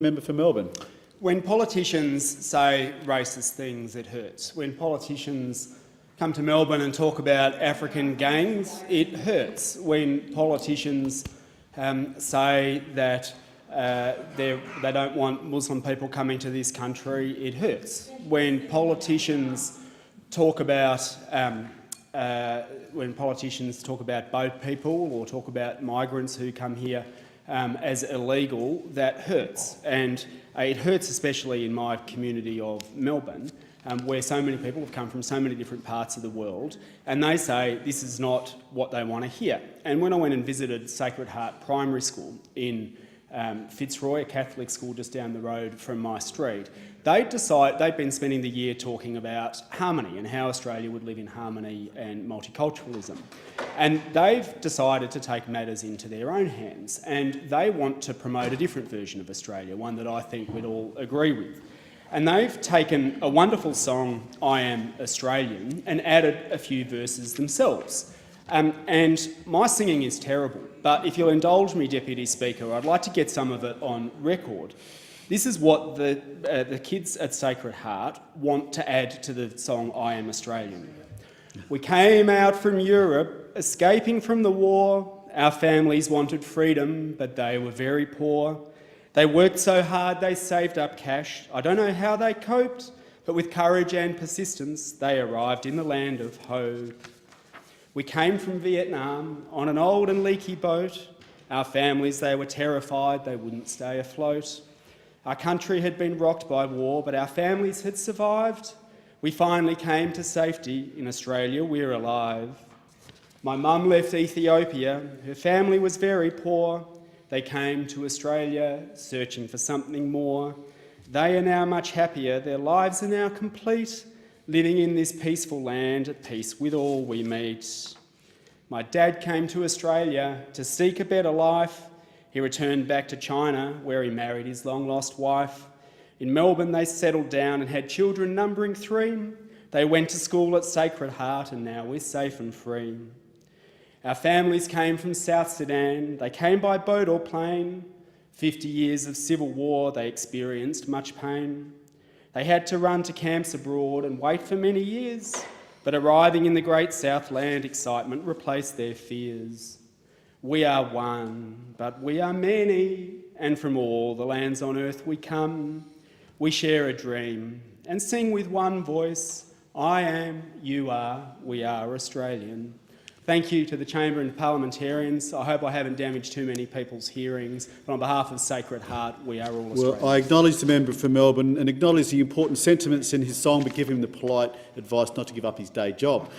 Member for Melbourne. When politicians say racist things, it hurts. When politicians come to Melbourne and talk about African gangs, it hurts. When politicians say that they don't want Muslim people coming to this country, it hurts. When politicians talk about boat people or talk about migrants who come here as illegal, that hurts. And it hurts especially in my community of Melbourne, where so many people have come from so many different parts of the world, and they say this is not what they want to hear. And when I went and visited Sacred Heart Primary School in Fitzroy, a Catholic school just down the road from my street, they've been spending the year talking about harmony and how Australia would live in harmony and multiculturalism. And they've decided to take matters into their own hands, and they want to promote a different version of Australia, one that I think we'd all agree with. And they've taken a wonderful song, I Am Australian, and added a few verses themselves. And my singing is terrible, but if you'll indulge me, Deputy Speaker, I'd like to get some of it on record. This is what the kids at Sacred Heart want to add to the song I Am Australian. We came out from Europe, escaping from the war. Our families wanted freedom, but they were very poor. They worked so hard they saved up cash. I don't know how they coped, but with courage and persistence, they arrived in the land of hope. We came from Vietnam on an old and leaky boat. Our families, they were terrified they wouldn't stay afloat. Our country had been rocked by war, but our families had survived. We finally came to safety. In Australia, we're alive. My mum left Ethiopia. Her family was very poor. They came to Australia searching for something more. They are now much happier. Their lives are now complete, living in this peaceful land at peace with all we meet. My dad came to Australia to seek a better life. He returned back to China, where he married his long-lost wife. In Melbourne, they settled down and had children numbering 3. They went to school at Sacred Heart, and now we're safe and free. Our families came from South Sudan. They came by boat or plane. 50 years of civil war, they experienced much pain. They had to run to camps abroad and wait for many years, but arriving in the great Southland, excitement replaced their fears. We are one, but we are many, and from all the lands on earth we come. We share a dream and sing with one voice, I am, you are, we are Australian. Thank you to the Chamber and parliamentarians. I hope I haven't damaged too many people's hearings, but on behalf of Sacred Heart, we are all Australians. Well, I acknowledge the member for Melbourne and acknowledge the important sentiments in his song, but give him the polite advice not to give up his day job.